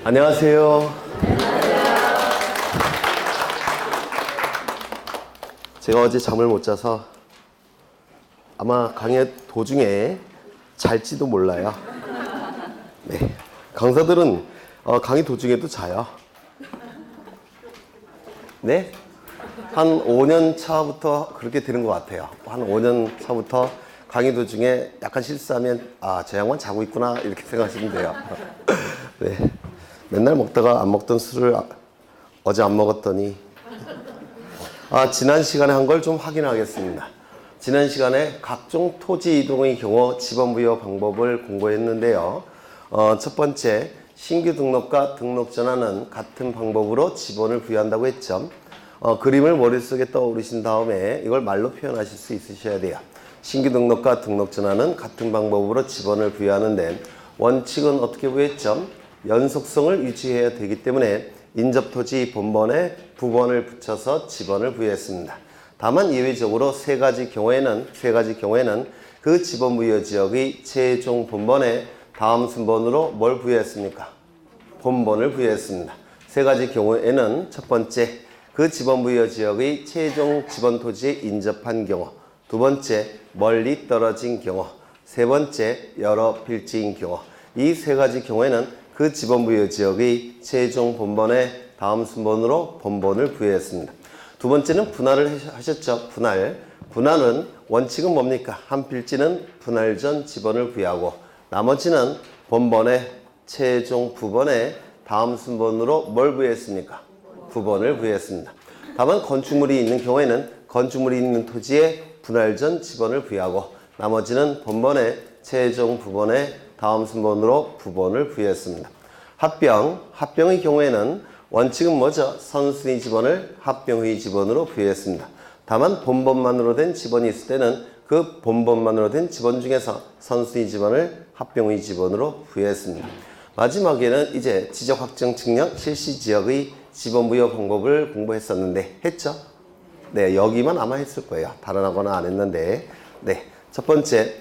안녕하세요. 제가 어제 잠을 못 자서 아마 강의 도중에 잘지도 몰라요. 네, 강사들은 강의 도중에도 자요. 네? 한 5년 차부터 그렇게 되는 것 같아요. 한 5년 차부터 강의 도중에 약간 실수하면 저 양반 자고 있구나 이렇게 생각하시면 돼요. 네, 맨날 먹다가 안 먹던 술을 어제 안 먹었더니 지난 시간에 한 걸 좀 확인하겠습니다. 지난 시간에 각종 토지 이동의 경우 지번 부여 방법을 공부했는데요. 첫 번째, 신규 등록과 등록 전환은 같은 방법으로 지번을 부여한다고 했죠. 그림을 머릿속에 떠오르신 다음에 이걸 말로 표현하실 수 있으셔야 돼요. 신규 등록과 등록 전환은 같은 방법으로 지번을 부여하는데 원칙은 어떻게 부여했죠? 연속성을 유지해야 되기 때문에 인접토지 본번에 부번을 붙여서 지번을 부여했습니다. 다만 예외적으로 세 가지 경우에는 그 지번 부여 지역의 최종 본번에 다음 순번으로 뭘 부여했습니까? 본번을 부여했습니다. 세 가지 경우에는 첫 번째, 그 지번 부여 지역의 최종 지번 토지에 인접한 경우, 두 번째, 멀리 떨어진 경우, 세 번째, 여러 필지인 경우. 이 세 가지 경우에는 그 지번 부여 지역의 최종 본번에 다음 순번으로 본번을 부여했습니다. 두 번째는 분할을 하셨죠. 분할은 원칙은 뭡니까? 한 필지는 분할 전 지번을 부여하고 나머지는 본번에 최종 부번에 다음 순번으로 뭘 부여했습니까? 부번을 부여했습니다. 다만 건축물이 있는 경우에는 건축물이 있는 토지에 분할 전 지번을 부여하고 나머지는 본번에 최종 부번에 다음 순번으로 부번을 부여했습니다. 합병의 경우에는 원칙은 뭐죠? 선순위 지번을 합병의 지번으로 부여했습니다. 다만 본번만으로 된 지번이 있을 때는 그 본번만으로 된 지번 중에서 선순위 지번을 합병의 지번으로 부여했습니다. 마지막에는 이제 지적 확정 측량 실시 지역의 지번 부여 방법을 공부했었는데 했죠? 네, 여기만 아마 했을 거예요. 다른 학원은 안 했는데. 네, 첫 번째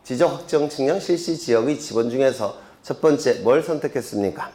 지적 확정 측량 실시 지역의 지번 중에서 첫 번째 뭘 선택했습니까?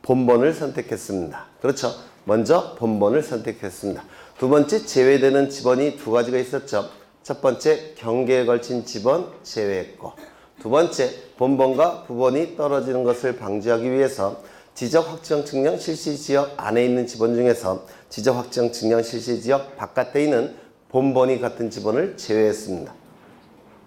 본번을 선택했습니다. 그렇죠? 먼저 본번을 선택했습니다. 두 번째, 제외되는 지번이 두 가지가 있었죠. 첫 번째, 경계에 걸친 지번 제외했고, 두 번째, 본번과 부번이 떨어지는 것을 방지하기 위해서 지적 확정 측량 실시 지역 안에 있는 지번 중에서 지적 확정 측량 실시 지역 바깥에 있는 본번이 같은 지번을 제외했습니다.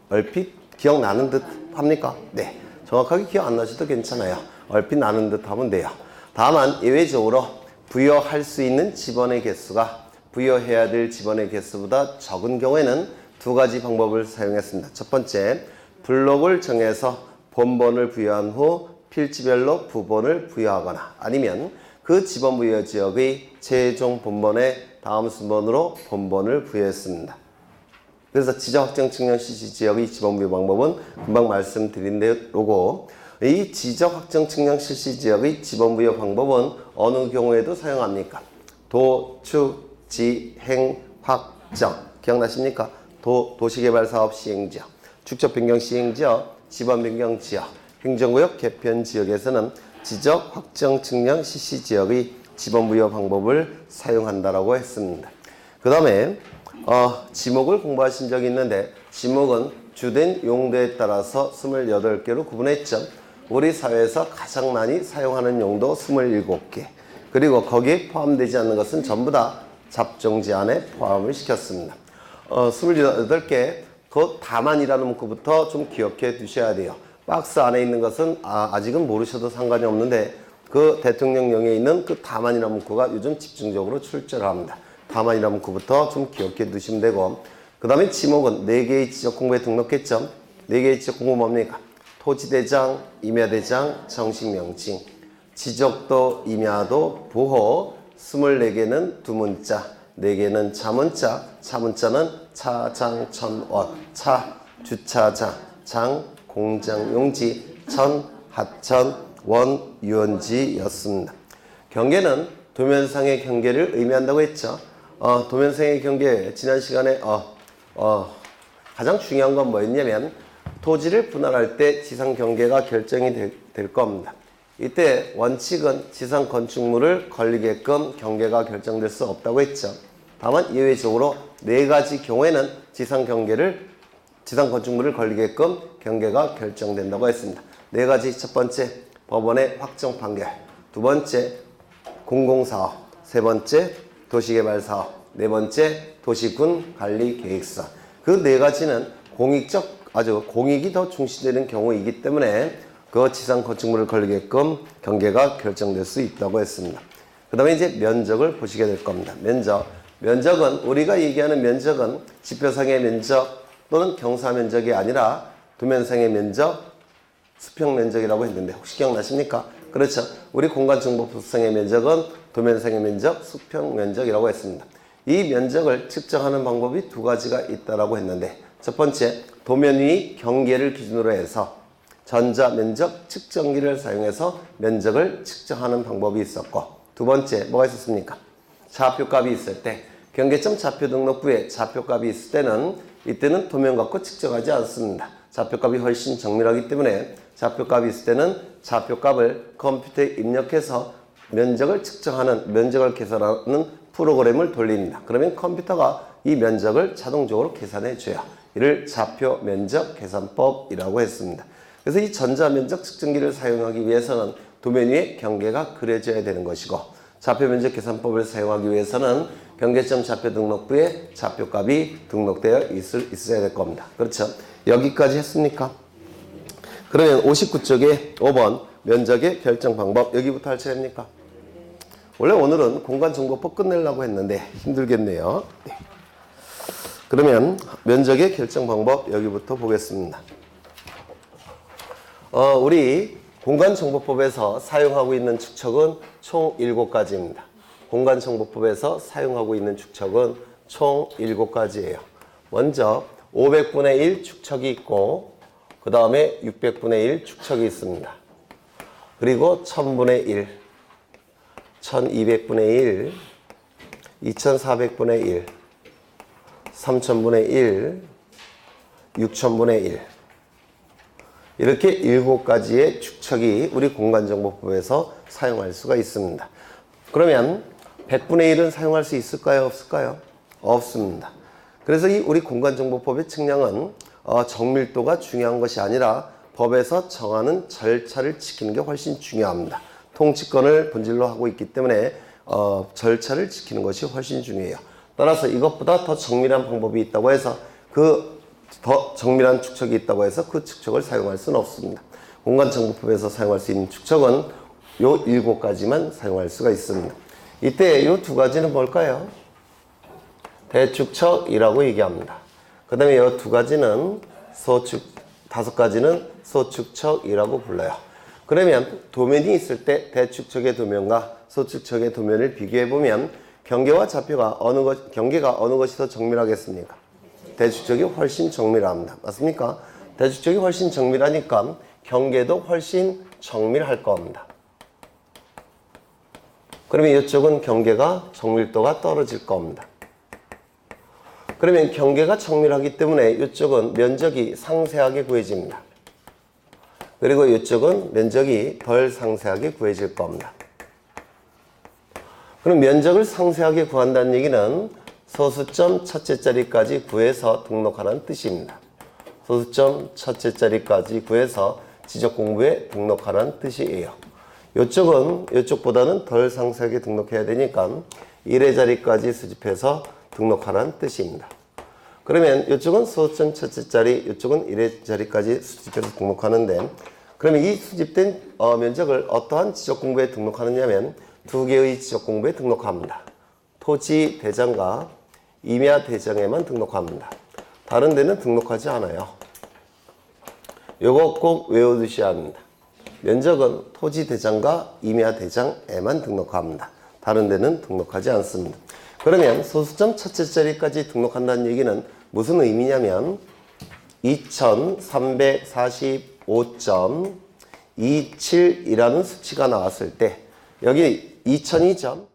얼핏 기억나는 듯 합니까? 네. 정확하게 기억 안 나셔도 괜찮아요. 얼핏 나는 듯 하면 돼요. 다만 예외적으로 부여할 수 있는 지번의 개수가 부여해야 될 지번의 개수보다 적은 경우에는 두 가지 방법을 사용했습니다. 첫 번째, 블록을 정해서 본번을 부여한 후 필지별로 부번을 부여하거나 아니면 그 지번 부여 지역의 최종 본번에 다음 순번으로 본번을 부여했습니다. 그래서 지적 확정 측량 실시 지역의 지번 부여 방법은 금방 말씀드린 대로고 이 지적 확정 측량 실시 지역의 지번 부여 방법은 어느 경우에도 사용합니까? 도축, 지행, 확정. 기억나십니까? 도시개발사업 시행지역, 축적 변경 시행지역, 지번 변경 지역, 행정구역 개편 지역에서는 지적 확정 측량 실시 지역의 지번 부여 방법을 사용한다라고 했습니다. 그 다음에 지목을 공부하신 적이 있는데 지목은 주된 용도에 따라서 28개로 구분했죠. 우리 사회에서 가장 많이 사용하는 용도 27개. 그리고 거기에 포함되지 않는 것은 전부 다 잡종지 안에 포함을 시켰습니다. 28개, 그 다만이라는 문구부터 좀 기억해 두셔야 돼요. 박스 안에 있는 것은 아직은 모르셔도 상관이 없는데 그 대통령령에 있는 그 다만이라는 문구가 요즘 집중적으로 출제를 합니다. 다만이라는 문구부터 좀 기억해 두시면 되고 그 다음에 지목은 4개의 지적 공부에 등록했죠. 4개의 지적 공부 뭡니까? 토지대장, 임야대장, 정식명칭, 지적도, 임야도, 부호 24개는 두문자, 4개는 자문자, 차문자는 차, 장, 천, 원, 차, 주차장, 장, 공장용지, 천, 하천, 원, 유원지였습니다. 경계는 도면상의 경계를 의미한다고 했죠. 도면상의 경계 지난 시간에 가장 중요한 건 뭐였냐면 토지를 분할할 때 지상 경계가 결정이 될 겁니다. 이때 원칙은 지상 건축물을 걸리게끔 경계가 결정될 수 없다고 했죠. 다만 예외적으로 4가지 경우에는 지상 건축물을 걸리게끔 경계가 결정된다고 했습니다. 4가지. 첫 번째, 법원의 확정 판결. 두 번째, 공공사업. 세 번째, 도시개발사업. 네 번째, 도시군관리계획서. 그 4가지는 공익이 더 중시되는 경우이기 때문에 그 지상 건축물을 걸리게끔 경계가 결정될 수 있다고 했습니다. 그 다음에 이제 면적을 보시게 될 겁니다. 면적은 우리가 얘기하는 면적은 지표상의 면적 또는 경사 면적이 아니라 도면상의 면적, 수평 면적이라고 했는데 혹시 기억나십니까? 그렇죠. 우리 공간정보법상의 면적은 도면상의 면적, 수평 면적이라고 했습니다. 이 면적을 측정하는 방법이 2가지가 있다라고 했는데, 첫 번째, 도면 위 경계를 기준으로 해서 전자면적 측정기를 사용해서 면적을 측정하는 방법이 있었고, 두 번째, 뭐가 있었습니까? 좌표값이 있을 때, 경계점 좌표 등록부에 좌표값이 있을 때는 이때는 도면 갖고 측정하지 않습니다. 좌표값이 훨씬 정밀하기 때문에 좌표값이 있을 때는 좌표값을 컴퓨터에 입력해서 면적을 계산하는 프로그램을 돌립니다. 그러면 컴퓨터가 이 면적을 자동적으로 계산해 줘요. 이를 좌표 면적 계산법이라고 했습니다. 그래서 이 전자면적 측정기를 사용하기 위해서는 도면 위에 경계가 그려져야 되는 것이고, 좌표 면적 계산법을 사용하기 위해서는 경계점 좌표 등록부에 좌표값이 등록되어 있어야 될 겁니다. 그렇죠? 여기까지 했습니까? 그러면 59쪽에 5번 면적의 결정 방법, 여기부터 할 차례입니까? 원래 오늘은 공간정보법 끝내려고 했는데 힘들겠네요. 네. 그러면 면적의 결정 방법 여기부터 보겠습니다. 우리 공간정보법에서 사용하고 있는 축척은 총 7가지입니다. 공간정보법에서 사용하고 있는 축척은 총 7가지예요. 먼저 500분의 1 축척이 있고, 그 다음에 600분의 1 축척이 있습니다. 그리고 1000분의 1, 1200분의 1, 2400분의 1, 3000분의 1, 6000분의 1. 이렇게 7가지의 축척이 우리 공간정보법에서 사용할 수가 있습니다. 그러면 100분의 1은 사용할 수 있을까요? 없을까요? 없습니다. 그래서 이 우리 공간정보법의 측량은 정밀도가 중요한 것이 아니라 법에서 정하는 절차를 지키는 게 훨씬 중요합니다. 통치권을 본질로 하고 있기 때문에 절차를 지키는 것이 훨씬 중요해요. 따라서 이것보다 더 정밀한 방법이 있다고 해서 더 정밀한 축척이 있다고 해서 그 축척을 사용할 수는 없습니다. 공간정보법에서 사용할 수 있는 축척은 요 7가지만 사용할 수가 있습니다. 이때 요 2가지는 뭘까요? 대축척이라고 얘기합니다. 그 다음에 이 2가지는 5가지는 소축척이라고 불러요. 그러면 도면이 있을 때 대축척의 도면과 소축척의 도면을 비교해보면 경계와 좌표가 경계가 어느 것이 더 정밀하겠습니까? 대축척이 훨씬 정밀합니다. 맞습니까? 대축척이 훨씬 정밀하니까 경계도 훨씬 정밀할 겁니다. 그러면 이쪽은 경계가 정밀도가 떨어질 겁니다. 그러면 경계가 정밀하기 때문에 이쪽은 면적이 상세하게 구해집니다. 그리고 이쪽은 면적이 덜 상세하게 구해질 겁니다. 그럼 면적을 상세하게 구한다는 얘기는 소수점 첫째 자리까지 구해서 등록하라는 뜻입니다. 소수점 첫째 자리까지 구해서 지적공부에 등록하라는 뜻이에요. 이쪽은 이쪽보다는 덜 상세하게 등록해야 되니까 1의 자리까지 수집해서 등록하라는 뜻입니다. 그러면 이쪽은 소수점 첫째 자리, 이쪽은 1의 자리까지 수집해서 등록하는데, 그러면 이 수집된 면적을 어떠한 지적공부에 등록하느냐면 2개의 지적공부에 등록합니다. 토지 대장과 임야 대장에만 등록합니다. 다른 데는 등록하지 않아요. 요거 꼭 외워두셔야 합니다. 면적은 토지 대장과 임야 대장에만 등록합니다. 다른 데는 등록하지 않습니다. 그러면 소수점 첫째 자리까지 등록한다는 얘기는 무슨 의미냐면 2345.27이라는 수치가 나왔을 때 여기 2002점